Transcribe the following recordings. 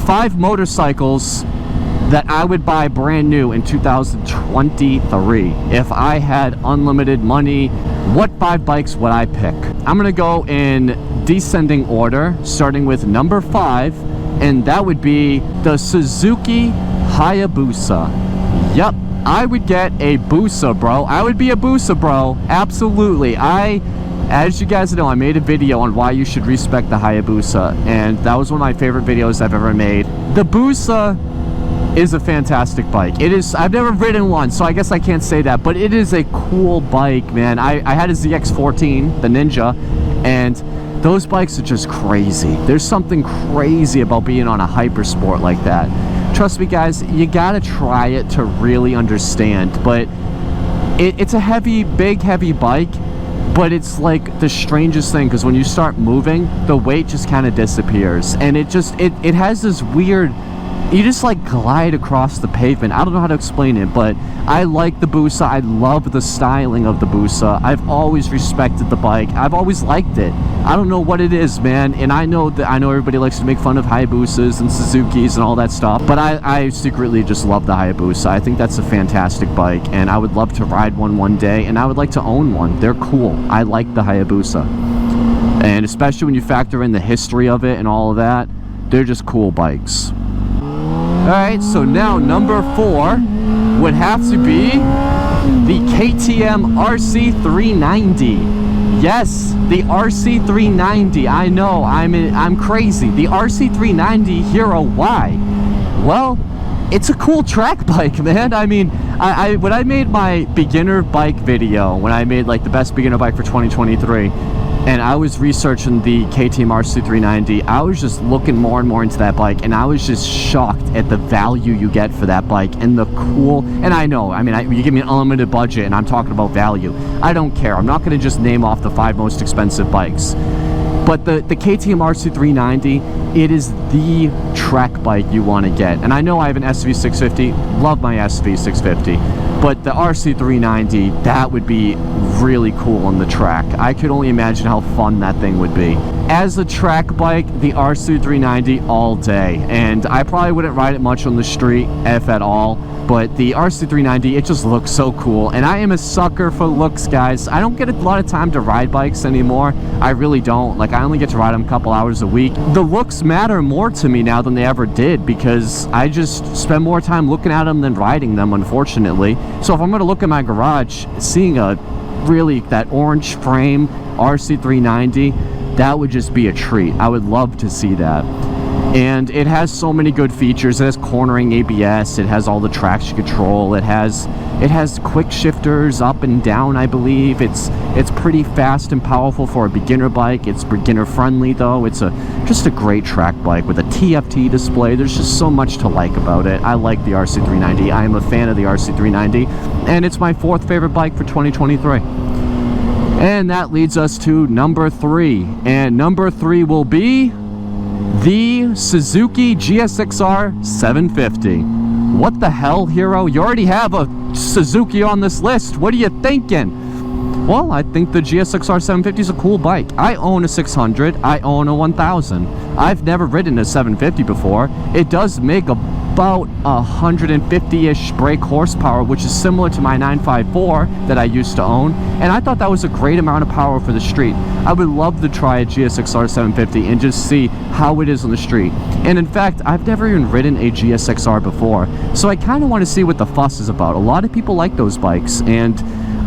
5 motorcycles that I would buy brand new in 2023 if I had unlimited money. What 5 bikes would I pick? I'm gonna go in descending order, starting with number 5, and that would be the Suzuki Hayabusa. Yep, I would get a Busa, bro. I would be a Busa, bro. Absolutely. As you guys know, I made a video on why you should respect the Hayabusa, and that was one of my favorite videos I've ever made. The Busa is a fantastic bike. It is. I've never ridden one, so I guess I can't say that, but it is a cool bike, man. I had a ZX14, the Ninja, and those bikes are just crazy. There's something crazy about being on a hypersport like that. Trust me, guys, you gotta try it to really understand. But it's a heavy, big, heavy bike, but it's like the strangest thing, because when you start moving, the weight just kind of disappears, and it has this weird, you just like glide across the pavement. I don't know how to explain it, but I like the Busa. I love the styling of the Busa. I've always respected the bike. I've always liked it. I don't know what it is, man. And I know everybody likes to make fun of Hayabusas and Suzukis and all that stuff, but I secretly just love the Hayabusa. I think that's a fantastic bike, and I would love to ride one day, and I would like to own one. They're cool. I like the Hayabusa, and especially when you factor in the history of it and all of that, they're just cool bikes. Alright, so now number 4 would have to be the KTM RC390. Yes, the RC390. I know, I'm crazy. The RC390 Hero. Why? Well, it's a cool track bike, man. I mean, when I made my beginner bike video, when I made like the best beginner bike for 2023, and I was researching the KTM RC390, I was just looking more and more into that bike, and I was just shocked at the value you get for that bike and the cool. And I know, I mean, you give me an unlimited budget and I'm talking about value. I don't care. I'm not going to just name off the 5 most expensive bikes. But the KTM RC390, it is the track bike you want to get. And I know I have an SV650, love my SV650, but the RC390, that would be really cool on the track. I could only imagine how fun that thing would be. As a track bike, the RC390 all day, and I probably wouldn't ride it much on the street, if at all, but the RC390, it just looks so cool, and I am a sucker for looks, guys. I don't get a lot of time to ride bikes anymore. I really don't. Like, I only get to ride them a couple hours a week. The looks matter more to me now than they ever did, because I just spend more time looking at them than riding them, unfortunately. So if I'm going to look at my garage, seeing that orange frame RC390, that would just be a treat. I would love to see that. And it has so many good features. It has cornering ABS, it has all the traction control, it has quick shifters up and down, I believe. It's pretty fast and powerful for a beginner bike. It's beginner friendly though. It's just a great track bike with a TFT display. There's just so much to like about it. I like the RC390. I am a fan of the RC390, and it's my 4th favorite bike for 2023. And that leads us to number 3. And number 3 will be the Suzuki GSXR 750. What the hell, Hero? You already have a Suzuki on this list. What are you thinking? Well, I think the GSXR 750 is a cool bike. I own a 600. I own a 1000. I've never ridden a 750 before. It does make about 150-ish brake horsepower, which is similar to my 954 that I used to own, and I thought that was a great amount of power for the street. I would love to try a GSXR 750 and just see how it is on the street. And in fact, I've never even ridden a GSXR before, so I kind of want to see what the fuss is about. A lot of people like those bikes, and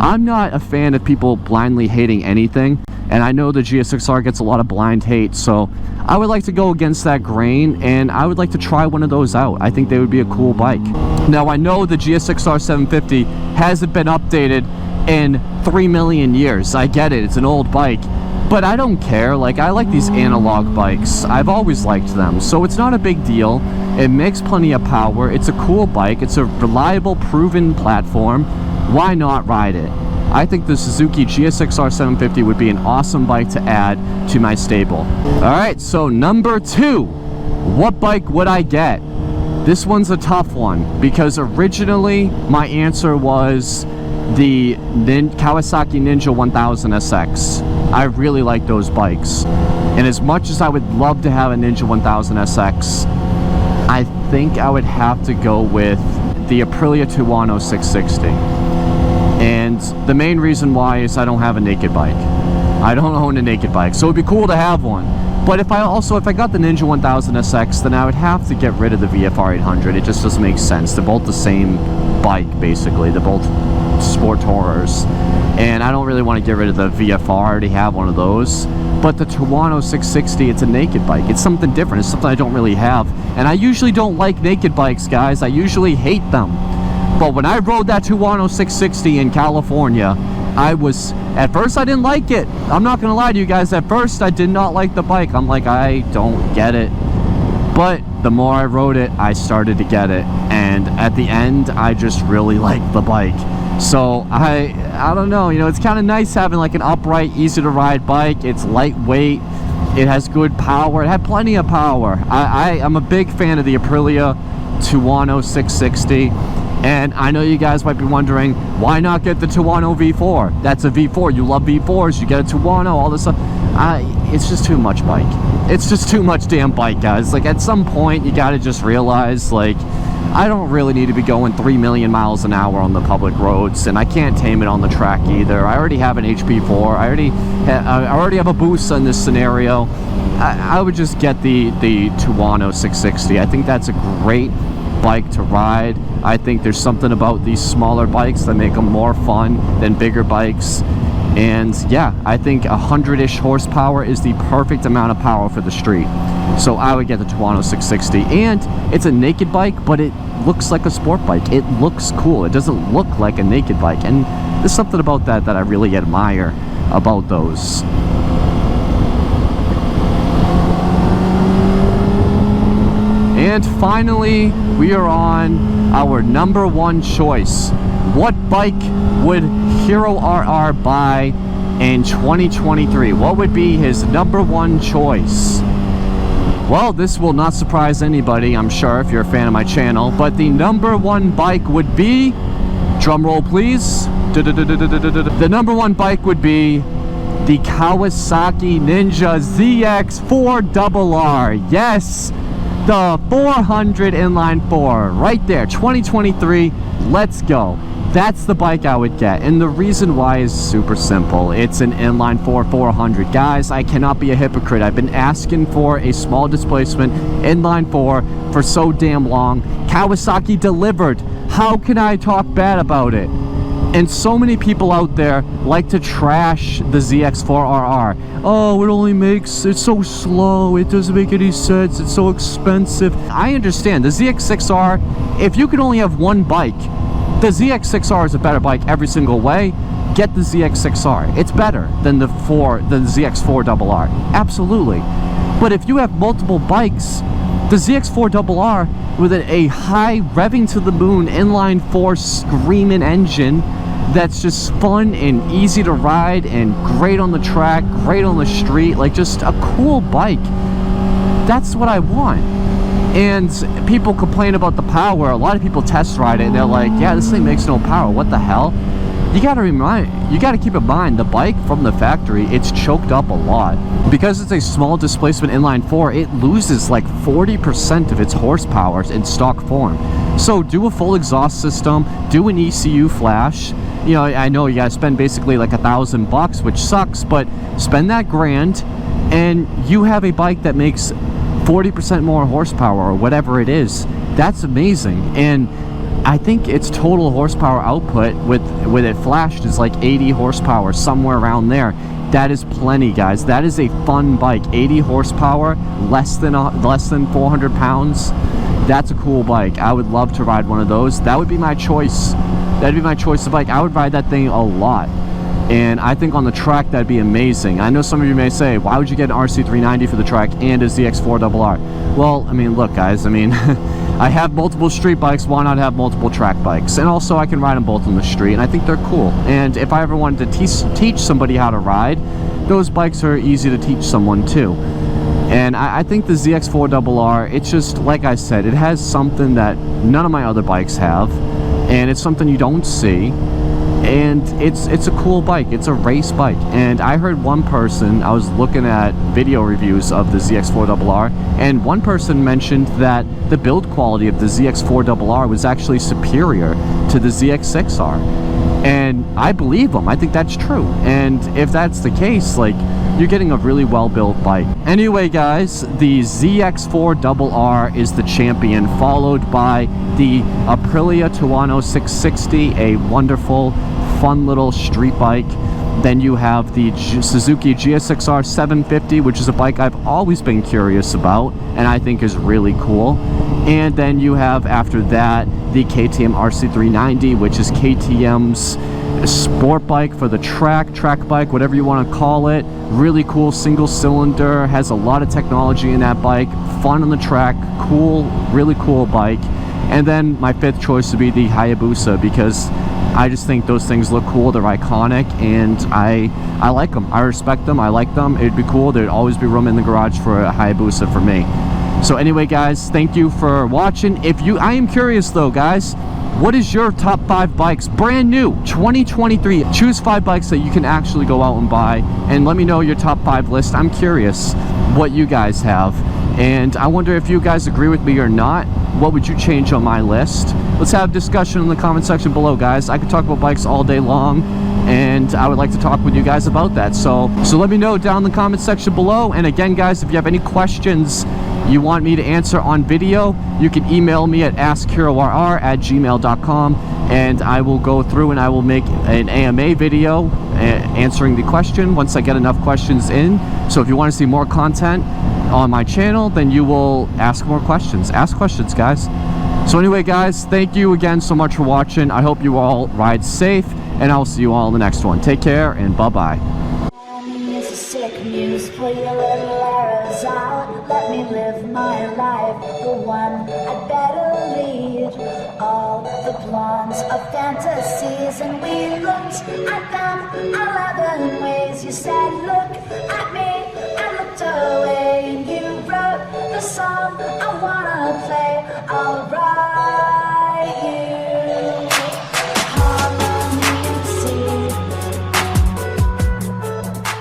I'm not a fan of people blindly hating anything, and I know the GSXR gets a lot of blind hate, so I would like to go against that grain, and I would like to try one of those out. I think they would be a cool bike. Now, I know the GSXR 750 hasn't been updated in 3 million years. I get it, it's an old bike, but I don't care. Like, I like these analog bikes. I've always liked them, so it's not a big deal. It makes plenty of power. It's a cool bike. It's a reliable, proven platform. Why not ride it? I think the Suzuki GSXR 750 would be an awesome bike to add to my stable. Alright, so number 2. What bike would I get? This one's a tough one, because originally my answer was the Kawasaki Ninja 1000 SX. I really like those bikes. And as much as I would love to have a Ninja 1000 SX, I think I would have to go with the Aprilia Tuono 660. And the main reason why is I don't have a naked bike. I don't own a naked bike, so it'd be cool to have one. But if I got the Ninja 1000 SX, then I would have to get rid of the VFR 800. It just doesn't make sense. They're both the same bike, basically. They're both sport tourers. And I don't really want to get rid of the VFR. I already have one of those. But the Tuono 660, it's a naked bike. It's something different. It's something I don't really have. And I usually don't like naked bikes, guys. I usually hate them. But when I rode that Tuono 660 in California, at first I didn't like it. I'm not gonna lie to you guys. At first I did not like the bike. I'm like, I don't get it. But the more I rode it, I started to get it. And at the end, I just really liked the bike. So I don't know, you know, it's kind of nice having like an upright, easy to ride bike. It's lightweight. It has good power. It had plenty of power. I'm a big fan of the Aprilia Tuono 660. And I know you guys might be wondering, why not get the Tuono V4? That's a V4. You love V4s. You get a Tuono, all this stuff. It's just too much bike. It's just too much damn bike, guys. Like, at some point, you got to just realize, like, I don't really need to be going 3 million miles an hour on the public roads, and I can't tame it on the track either. I already have an HP4. I already have a Busa in this scenario. I would just get the Tuono 660. I think that's a great bike to ride. I think there's something about these smaller bikes that make them more fun than bigger bikes. And yeah, I think 100-ish horsepower is the perfect amount of power for the street. So I would get the Tuono 660. And it's a naked bike, but it looks like a sport bike. It looks cool. It doesn't look like a naked bike. And there's something about that I really admire about those. And finally, we are on our number one choice. What bike would HeroRR buy in 2023? What would be his number one choice? Well, this will not surprise anybody, I'm sure, if you're a fan of my channel, but the number one bike would be, drum roll please, the number one bike would be the Kawasaki Ninja ZX4 Double R. Yes! The 400 inline 4 right there, 2023. Let's go. That's the bike I would get, and the reason why is super simple. It's an inline 4 400. Guys, I cannot be a hypocrite. I've been asking for a small displacement inline 4 for so damn long. Kawasaki delivered. How can I talk bad about it? And so many people out there like to trash the ZX4RR. Oh, it only makes, it's so slow, it doesn't make any sense, it's so expensive. I understand, the ZX6R, if you could only have one bike, the ZX6R is a better bike every single way. Get the ZX6R. It's better than the ZX4 Double R. Absolutely. But if you have multiple bikes, the ZX4 Double R with a high revving to the moon inline 4 screaming engine that's just fun and easy to ride and great on the track, great on the street, like just a cool bike. That's what I want. And people complain about the power. A lot of people test ride it and they're like, yeah, this thing makes no power. What the hell? You gotta keep in mind, the bike from the factory, it's choked up a lot. Because it's a small displacement inline 4, it loses like 40% of its horsepower in stock form. So do a full exhaust system, do an ECU flash. You know, I know you gotta spend basically like $1,000, which sucks, but spend that grand and you have a bike that makes 40% more horsepower or whatever it is. That's amazing. And I think its total horsepower output with it flashed is like 80 horsepower, somewhere around there. That is plenty, guys. That is a fun bike. 80 horsepower, less than 400 pounds. That's a cool bike. I would love to ride one of those. That would be my choice. That'd be my choice of bike. I would ride that thing a lot. And I think on the track that'd be amazing. I know some of you may say, why would you get an RC390 for the track and a ZX4 Double R? Well, I mean, look, guys, I mean, I have multiple street bikes, why not have multiple track bikes? And also I can ride them both on the street, and I think they're cool. And if I ever wanted to teach somebody how to ride, those bikes are easy to teach someone too. And I think the ZX4 Double R, it's just, like I said, it has something that none of my other bikes have, and it's something you don't see. and it's a cool bike. It's a race bike. And I heard one person, I was looking at video reviews of the ZX4 Double R, and one person mentioned that the build quality of the ZX4 Double R was actually superior to the ZX6R. And I believe them. I think that's true. And if that's the case, like, you're getting a really well-built bike. Anyway, guys, the ZX4 Double R is the champion, followed by the Aprilia Tuono 660, a wonderful, fun little street bike. Then you have the Suzuki GSXR 750, which is a bike I've always been curious about and I think is really cool. And then you have, after that, the KTM RC390, which is KTM's sport bike for the track bike, whatever you want to call it. Really cool single cylinder, has a lot of technology in that bike, fun on the track, cool, really cool bike. And then my fifth choice would be the Hayabusa, because I just think those things look cool, they're iconic, and I like them, I respect them, I like them. It'd be cool, there'd always be room in the garage for a Hayabusa for me. So anyway, guys, thank you for watching. I am curious though, guys, what is your top 5 bikes, brand new, 2023? Choose 5 bikes that you can actually go out and buy, and let me know your top 5 list. I'm curious what you guys have, and I wonder if you guys agree with me or not. What would you change on my list? Let's have a discussion in the comment section below, guys. I could talk about bikes all day long, and I would like to talk with you guys about that. So let me know down in the comment section below. And again, guys, if you have any questions you want me to answer on video, you can email me at AskHeroRR@gmail.com, and I will go through and I will make an AMA video answering the question once I get enough questions in. So if you want to see more content on my channel, then you will ask more questions. Ask questions, guys. So anyway, guys, thank you again so much for watching. I hope you all ride safe, and I'll see you all in the next one. Take care, and bye-bye. Let me live my life, the one I'd better lead. All the plans of fantasies and we looked at them 11 ways. You said, look at me, I looked away.